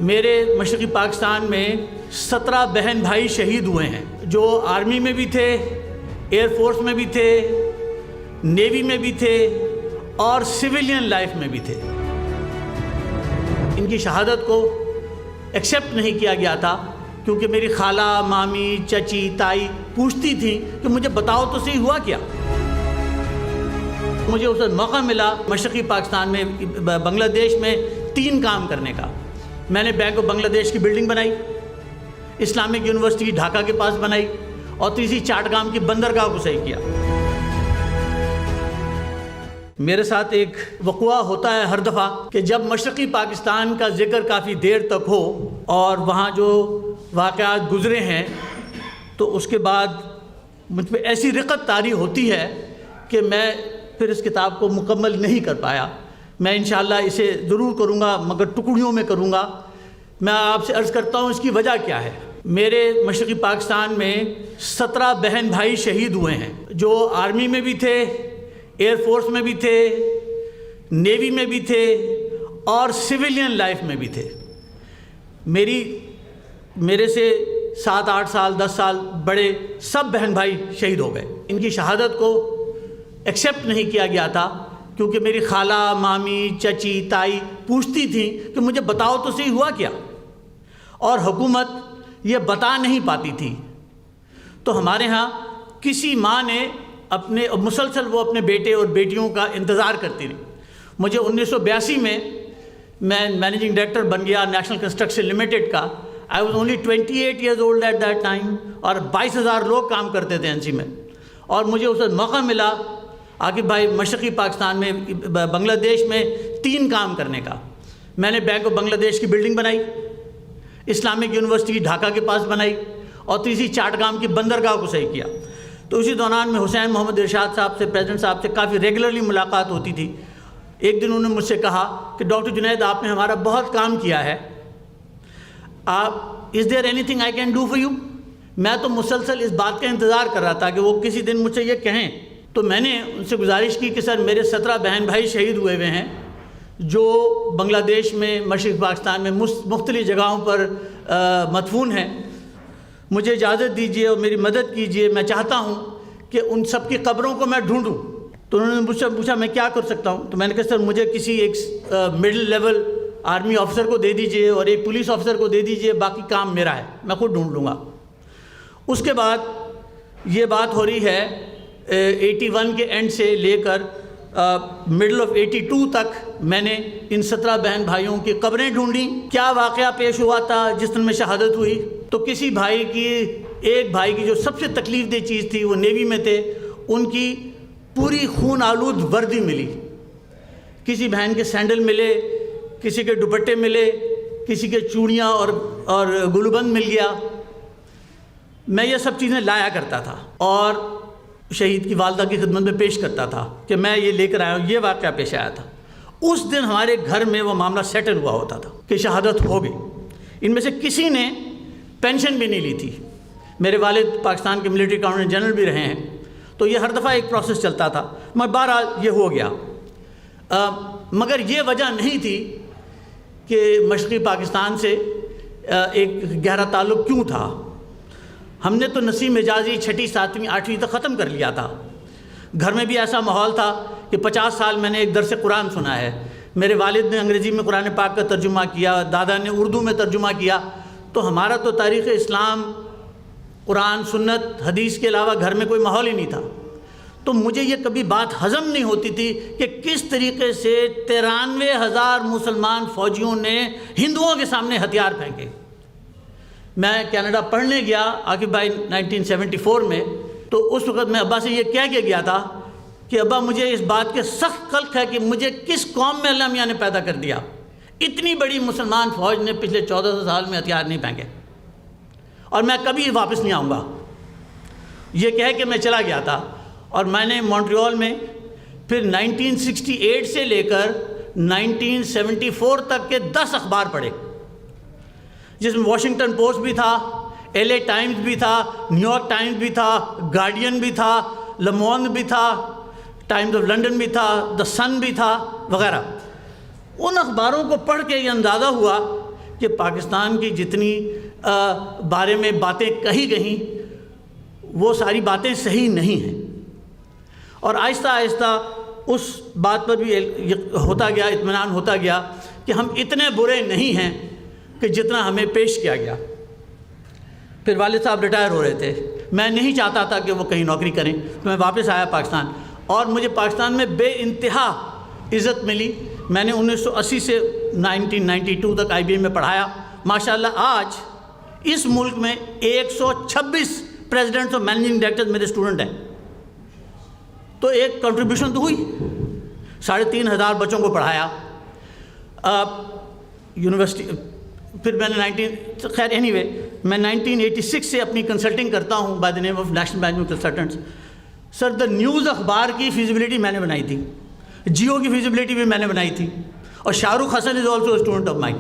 میرے مشرقی پاکستان میں 17 بہن بھائی شہید ہوئے ہیں، جو آرمی میں بھی تھے، ایئر فورس میں بھی تھے، نیوی میں بھی تھے اور سویلین لائف میں بھی تھے۔ ان کی شہادت کو ایکسیپٹ نہیں کیا گیا تھا، کیونکہ میری خالہ، مامی، چچی، تائی پوچھتی تھیں کہ مجھے بتاؤ تو صحیح ہوا کیا۔ مجھے اس وقت موقع ملا مشرقی پاکستان میں بنگلہ دیش میں 3 کام کرنے کا۔ میں نے بینک آف بنگلہ دیش کی بلڈنگ بنائی، اسلامک یونیورسٹی ڈھاکہ کے پاس بنائی، اور تیسری چاٹگام کی بندرگاہ کو صحیح کیا۔ میرے ساتھ ایک وقوع ہوتا ہے ہر دفعہ کہ جب مشرقی پاکستان کا ذکر کافی دیر تک ہو اور وہاں جو واقعات گزرے ہیں، تو اس کے بعد مجھ پہ ایسی رقت طاری ہوتی ہے کہ میں پھر اس کتاب کو مکمل نہیں کر پایا۔ میں انشاءاللہ اسے ضرور کروں گا، مگر ٹکڑیوں میں کروں گا۔ میں آپ سے عرض کرتا ہوں اس کی وجہ کیا ہے۔ میرے مشرقی پاکستان میں 17 بہن بھائی شہید ہوئے ہیں، جو آرمی میں بھی تھے، ایئر فورس میں بھی تھے، نیوی میں بھی تھے اور سویلین لائف میں بھی تھے۔ میرے سے 7 8 سال 10 سال بڑے سب بہن بھائی شہید ہو گئے۔ ان کی شہادت کو ایکسیپٹ نہیں کیا گیا تھا، کیونکہ میری خالہ، مامی، چچی، تائی پوچھتی تھیں کہ مجھے بتاؤ تو صحیح ہوا کیا، اور حکومت یہ بتا نہیں پاتی تھی۔ تو ہمارے ہاں کسی ماں نے مسلسل وہ اپنے بیٹے اور بیٹیوں کا انتظار کرتی رہی۔ مجھے 1982 میں مینیجنگ ڈائریکٹر بن گیا نیشنل کنسٹرکشن لمیٹڈ کا۔ I was only 28 years old at that time, اور 22,000 لوگ کام کرتے تھے NC میں۔ اور مجھے اس وقت موقع ملا عاقب بھائی مشرقی پاکستان میں بنگلہ دیش میں 3 کام کرنے کا۔ میں نے بینک آف بنگلہ دیش کی بلڈنگ بنائی، اسلامک یونیورسٹی ڈھاکہ کے پاس بنائی، اور تیسری چاٹگام کی بندرگاہ کو صحیح کیا۔ تو اسی دوران میں حسین محمد ارشاد صاحب سے، پریزیڈنٹ صاحب سے کافی ریگولرلی ملاقات ہوتی تھی۔ ایک دن انہوں نے مجھ سے کہا کہ ڈاکٹر جنید، آپ نے ہمارا بہت کام کیا ہے، is there anything I can do for you? میں تو مسلسل اس بات کا انتظار کر رہا تھا کہ وہ کسی دن مجھ سے یہ کہیں۔ تو میں نے ان سے گزارش کی کہ سر، میرے 17 بہن بھائی شہید ہوئے ہیں، جو بنگلہ دیش میں، مشرقی پاکستان میں مختلف جگہوں پر مدفون ہیں، مجھے اجازت دیجیے اور میری مدد کیجیے۔ میں چاہتا ہوں کہ ان سب کی قبروں کو میں ڈھونڈوں۔ تو انہوں نے مجھ سے پوچھا میں کیا کر سکتا ہوں؟ تو میں نے کہا سر، مجھے کسی ایک مڈل لیول آرمی آفیسر کو دے دیجیے اور ایک پولیس آفیسر کو دے دیجیے، باقی کام میرا ہے، میں خود ڈھونڈ لوں گا۔ اس کے بعد یہ بات ہو رہی ہے 81 کے اینڈ سے لے کر مڈل آف 82 تک میں نے ان 17 بہن بھائیوں کی قبریں ڈھونڈیں۔ کیا واقعہ پیش ہوا تھا جس دن میں شہادت ہوئی؟ تو کسی ایک بھائی کی جو سب سے تکلیف دہ چیز تھی، وہ نیوی میں تھے، ان کی پوری خون آلود وردی ملی۔ کسی بہن کے سینڈل ملے، کسی کے دوپٹے ملے، کسی کے چوڑیاں اور گلوبند مل گیا۔ میں یہ سب چیزیں لایا کرتا تھا اور شہید کی والدہ کی خدمت میں پیش کرتا تھا کہ میں یہ لے کر آیا ہوں۔ یہ واقعہ پیش آیا تھا۔ اس دن ہمارے گھر میں وہ معاملہ سیٹل ہوا ہوتا تھا کہ شہادت ہو گئی۔ ان میں سے کسی نے پینشن بھی نہیں لی تھی۔ میرے والد پاکستان کے ملٹری کمانڈر جنرل بھی رہے ہیں، تو یہ ہر دفعہ ایک پروسیس چلتا تھا، مگر بہرحال یہ ہو گیا۔ مگر یہ وجہ نہیں تھی کہ مشرقی پاکستان سے ایک گہرا تعلق کیوں تھا۔ ہم نے تو نسیم حجازی 6ٹھی 7ویں 8ویں تک ختم کر لیا تھا۔ گھر میں بھی ایسا ماحول تھا کہ 50 سال میں نے ایک درس قرآن سنا ہے۔ میرے والد نے انگریزی میں قرآن پاک کا ترجمہ کیا، دادا نے اردو میں ترجمہ کیا۔ تو ہمارا تو تاریخ اسلام، قرآن، سنت، حدیث کے علاوہ گھر میں کوئی ماحول ہی نہیں تھا۔ تو مجھے یہ کبھی بات ہضم نہیں ہوتی تھی کہ کس طریقے سے 93,000 مسلمان فوجیوں نے ہندوؤں کے سامنے ہتھیار پھینکے۔ میں کینیڈا پڑھنے گیا عاقب بھائی 1974 میں، تو اس وقت میں ابا سے یہ کہہ کے گیا تھا کہ ابا، مجھے اس بات کے سخت قلق ہے کہ مجھے کس قوم میں اللہ میاں نے پیدا کر دیا۔ اتنی بڑی مسلمان فوج نے پچھلے 1400 سال میں ہتھیار نہیں پھینکے، اور میں کبھی واپس نہیں آؤں گا۔ یہ کہہ کے میں چلا گیا تھا، اور میں نے مونٹریال میں پھر 1968 سے لے کر 1974 تک کے 10 اخبار پڑھے، جس میں واشنگٹن پوسٹ بھی تھا، LA ٹائمز بھی تھا، نیو یارک ٹائمز بھی تھا، گارڈین بھی تھا، لمونگ بھی تھا، ٹائمز آف لنڈن بھی تھا، دا سن بھی تھا وغیرہ۔ ان اخباروں کو پڑھ کے یہ اندازہ ہوا کہ پاکستان کی جتنی بارے میں باتیں کہی گئیں وہ ساری باتیں صحیح نہیں ہیں، اور آہستہ آہستہ اس بات پر بھی ہوتا گیا، اطمینان ہوتا گیا کہ ہم اتنے برے نہیں ہیں کہ جتنا ہمیں پیش کیا گیا۔ پھر والد صاحب ریٹائر ہو رہے تھے، میں نہیں چاہتا تھا کہ وہ کہیں نوکری کریں، تو میں واپس آیا پاکستان، اور مجھے پاکستان میں بے انتہا عزت ملی۔ میں نے 1980 سے 1992 تک IBM میں پڑھایا۔ ماشاءاللہ آج اس ملک میں 126 پریزیڈنٹس اور مینیجنگ ڈائریکٹرز میرے اسٹوڈنٹ ہیں، تو ایک کنٹریبیوشن تو ہوئی۔ 3500 بچوں کو پڑھایا یونیورسٹی۔ پھر میں نے خیر اینی وے میں 1986 سے اپنی کنسلٹنگ کرتا ہوں by the name of national management consultants. Sir the news اخبار کی فیزیبلٹی میں نے بنائی تھی، جیو کی فیزیبلٹی بھی میں نے بنائی تھی، اور Shah Rukh Hasan is also student of mine,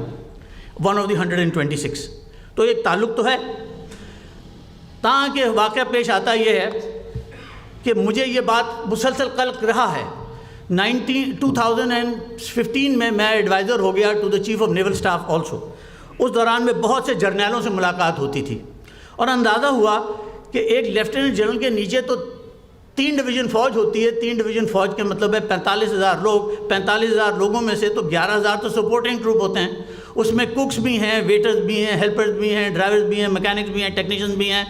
one of the 126۔ تو ایک تعلق تو ہے، تاکہ واقعہ پیش آتا یہ ہے کہ مجھے یہ بات مسلسل قلق رہا ہے۔ 2015 میں میں ایڈوائزر ہو گیا to the chief of naval staff also. اس دوران میں بہت سے جرنیلوں سے ملاقات ہوتی تھی، اور اندازہ ہوا کہ ایک لیفٹیننٹ جنرل کے نیچے تو 3 ڈویژن فوج ہوتی ہے۔ 3 ڈویژن فوج کے مطلب ہے 45,000 لوگ، 45,000 لوگوں میں سے تو 11,000 تو سپورٹنگ ٹروپ ہوتے ہیں، اس میں کوکس بھی ہیں، ویٹرز بھی ہیں، ہیلپرز بھی ہیں، ڈرائیورز بھی ہیں، میکینکس بھی ہیں، ٹیکنیشینز بھی ہیں،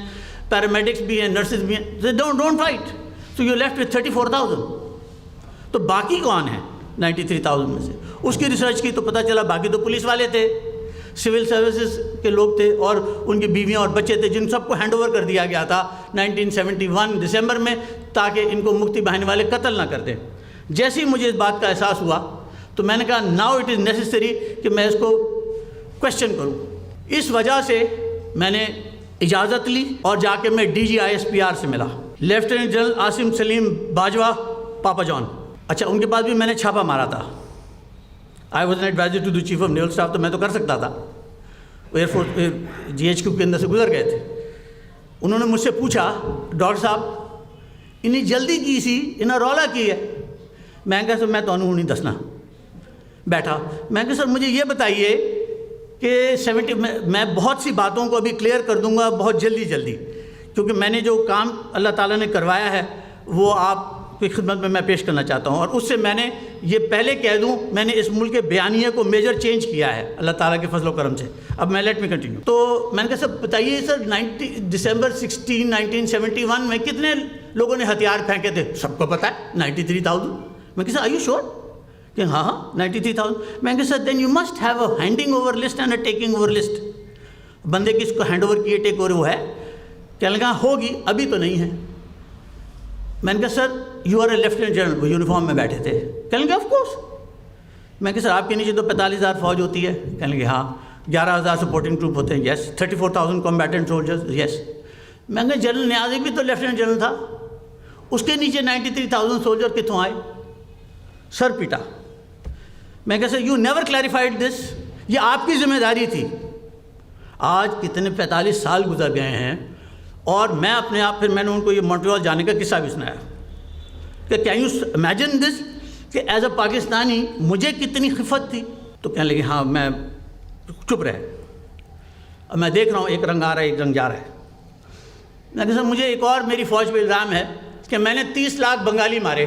پیرامیڈکس بھی ہیں، نرسز بھی ہیں۔ Don't fight, so you left with 34,000۔ تو باقی کون ہیں 93,000 میں سے؟ اس کی ریسرچ کی تو پتہ چلا باقی تو پولیس والے تھے، سول سروسز کے لوگ تھے، اور ان کی بیویاں اور بچے تھے، جن سب کو ہینڈ اوور کر دیا گیا تھا 1971 دسمبر میں، تاکہ ان کو مکتی بہانے والے قتل نہ کر دیں۔ جیسے ہی مجھے اس بات کا احساس ہوا تو میں نے کہا ناؤ اٹ از نیسیسری کہ میں اس کو کوشچن کروں۔ اس وجہ سے میں نے اجازت لی اور جا کے میں DGISPR سے ملا، لیفٹیننٹ جنرل عاصم سلیم باجوہ پاپا جان۔ اچھا، ان کے پاس بھی میں نے چھاپا مارا تھا۔ I was an adviser to the chief of naval staff, تو میں تو کر سکتا تھا، ایئر فورس GHQ کے اندر سے گزر گئے تھے۔ انہوں نے مجھ سے پوچھا ڈاکٹر صاحب انہیں جلدی کی سی، انہیں رولا کی ہے؟ میں کہا سر میں تو نہیں دسنا۔ بیٹھا، میں کہا سر مجھے یہ بتائیے کہ میں بہت سی باتوں کو ابھی کلیئر کر دوں گا بہت جلدی، کیونکہ میں نے جو کام اللہ تعالیٰ نے کروایا ہے وہ آپ کی خدمت میں پیش کرنا چاہتا ہوں، اور اس سے میں نے یہ پہلے کہہ دوں میں نے اس ملک کے بیانیے کو میجر چینج کیا ہے اللہ تعالیٰ کے فضل و کرم سے۔ اب میں لیٹ می کنٹینیو۔ تو میں نے کہا سر بتائیے سر دسمبر 16 1971 میں کتنے لوگوں نے ہتھیار پھینکے تھے؟ سب کو پتہ ہے 93,000۔ میں کہا سر آر یو شیور؟ کہ ہاں 93,000۔ میں کہا sir then you must have a handing over list and a taking over list. بندے کس کو ہینڈ اوور کیے ٹیک اوور وہ ہے؟ کہنے لگا ہوگی، ابھی تو نہیں ہے۔ میں نے کہا sir you are a lieutenant general, وہ یونیفارم میں بیٹھے تھے۔ کہنے لگے آف کورس۔ میں کہا سر آپ کے نیچے تو 45,000 فوج ہوتی ہے؟ کہنے لگے ہاں۔ 11,000 سپورٹنگ ٹروپ ہوتے ہیں؟ یس۔ 34,000 کمبیٹنٹ سولجرز؟ یس۔ میں نے کہا جنرل نیازی بھی تو لیفٹیننٹ جنرل تھا، اس کے نیچے 93,000 سولجر کتوں آئے؟ سر پیٹا۔ میں کہا سر یو نیور کلیریفائڈ دس، یہ آپ کی ذمہ داری تھی۔ آج کتنے 45 سال گزر گئے ہیں، اور میں اپنے آپ، پھر میں نے ان کو یہ مونٹریال جانے کا قصہ بھی سنایا کہ کین یو امیجن دس کہ ایز اے پاکستانی مجھے کتنی خفت تھی؟ تو کہنے لگے ہاں، میں چپ رہے، اب میں دیکھ رہا ہوں ایک رنگ آ رہا ہے ایک رنگ جا رہا ہے۔ میں کہا سر مجھے ایک اور میری فوج پہ الزام ہے کہ میں نے 30 لاکھ بنگالی مارے۔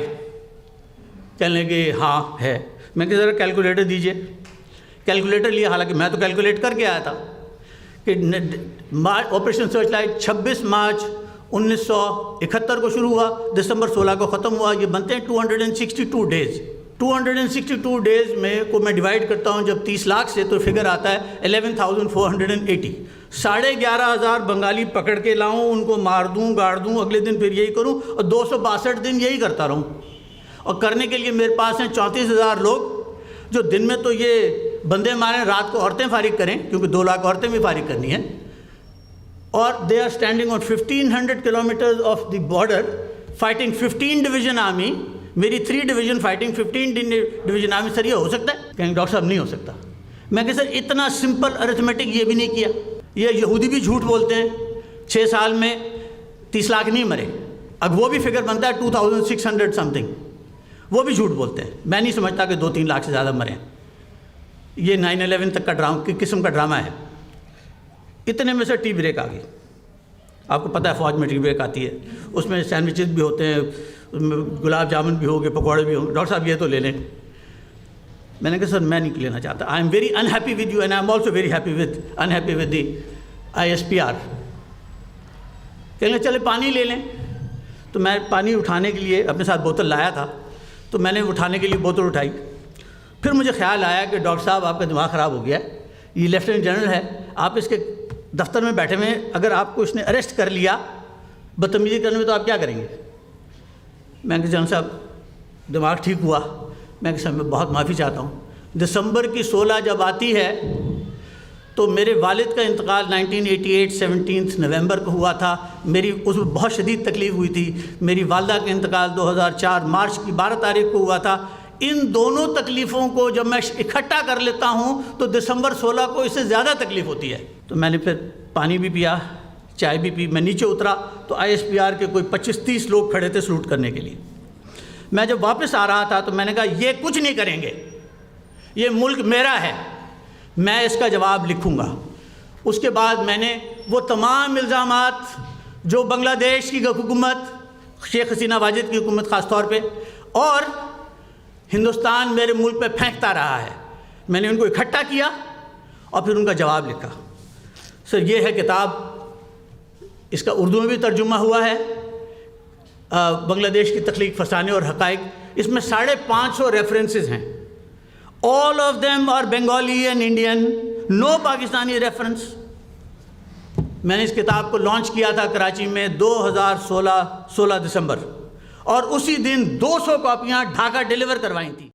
کہنے لگے ہاں ہے۔ میں کہا ذرا کیلکولیٹر دیجئے۔ کیلکولیٹر لیا، حالانکہ میں تو کیلکولیٹ کر کے آیا تھا کہ آپریشن سرچ لائٹ 26 مارچ 1971 کو شروع ہوا، دسمبر 16 کو ختم ہوا۔ یہ بنتے ہیں 262 ڈیز۔ 262 ڈیز میں کو میں ڈیوائڈ کرتا ہوں جب 30 لاکھ سے، تو فگر آتا ہے 11,480۔ 11,500 بنگالی پکڑ کے لاؤں، ان کو مار دوں، گاڑ دوں، اگلے دن پھر یہی کروں، اور 262 دن یہی کرتا رہوں۔ اور کرنے کے لیے میرے پاس ہیں 34,000 لوگ، جو دن میں تو یہ بندے ماریں، رات کو عورتیں فارغ کریں، کیونکہ 2 لاکھ عورتیں بھی فارغ کرنی ہیں۔ اور they are standing on 1500 kilometres of the border fighting 15 division army, میری 3 division fighting 15 division army. Sir یہ ہو سکتا ہے؟ کہیں ڈاکٹر صاحب نہیں ہو سکتا۔ میں کہ سر اتنا سمپل ارتھمیٹک یہ بھی نہیں کیا۔ یہ یہودی بھی جھوٹ بولتے ہیں، 6 سال میں 30 لاکھ نہیں مرے، اب وہ بھی فگر بنتا ہے 2600 سم تھنگ، وہ بھی جھوٹ بولتے ہیں۔ میں نہیں سمجھتا کہ 2-3 لاکھ سے زیادہ مرے ہیں۔ یہ 9/11 تک کا قسم کا ڈرامہ ہے. اتنے میں سے ٹی بریک آ گئی. آپ کو پتہ ہے فوج میں ٹی بریک آتی ہے, اس میں سینڈوچز بھی ہوتے ہیں, گلاب جامن بھی ہوگے, پکوڑے بھی ہوں گے. ڈاکٹر صاحب یہ تو لے لیں. میں نے کہا سر میں نہیں لینا چاہتا. I am very unhappy with you and I am also very unhappy with the ISPR. کہنے چلے پانی لے لیں. تو میں پانی اٹھانے کے لیے اپنے ساتھ بوتل لایا تھا, تو میں نے اٹھانے کے لیے بوتل اٹھائی. پھر مجھے خیال آیا کہ ڈاکٹر صاحب آپ کا دماغ خراب ہو گیا ہے, یہ لیفٹیننٹ جنرل ہے, آپ اس کے دفتر میں بیٹھے ہوئے ہیں, اگر آپ کو اس نے اریسٹ کر لیا بدتمیزی کرنے میں تو آپ کیا کریں گے؟ میں نے کہا جنرل صاحب دماغ ٹھیک ہوا. میں کہا صاحب میں بہت معافی چاہتا ہوں. دسمبر کی 16 جب آتی ہے تو میرے والد کا انتقال 1988 17 نومبر کو ہوا تھا. میری اس میں بہت شدید تکلیف ہوئی تھی. میری والدہ کا انتقال 2004 مارچ کی 12 تاریخ کو ہوا تھا. ان دونوں تکلیفوں کو جب میں اکٹھا کر لیتا ہوں تو دسمبر 16 کو اس سے زیادہ تکلیف ہوتی ہے. تو میں نے پھر پانی بھی پیا, چائے بھی پی. میں نیچے اترا تو ISPR کے کوئی 25-30 لوگ کھڑے تھے سلوٹ کرنے کے لیے. میں جب واپس آ رہا تھا تو میں نے کہا یہ کچھ نہیں کریں گے, یہ ملک میرا ہے, میں اس کا جواب لکھوں گا. اس کے بعد میں نے وہ تمام الزامات جو بنگلہ دیش کی حکومت, شیخ حسینہ واجد کی حکومت خاص طور پہ, اور ہندوستان میرے ملک پہ پھینکتا رہا ہے, میں نے ان کو اکٹھا کیا اور پھر ان کا جواب لکھا. سر یہ ہے کتاب, اس کا اردو میں بھی ترجمہ ہوا ہے, بنگلہ دیش کی تخلیق فسانے اور حقائق. اس میں 550 ریفرنسز ہیں. all of them are Bengali and Indian, no Pakistani reference. میں نے اس کتاب کو لانچ کیا تھا کراچی میں 2016 16 دسمبر, اور اسی دن 200 کاپیاں ڈھاکہ ڈیلیور کروائی تھیں.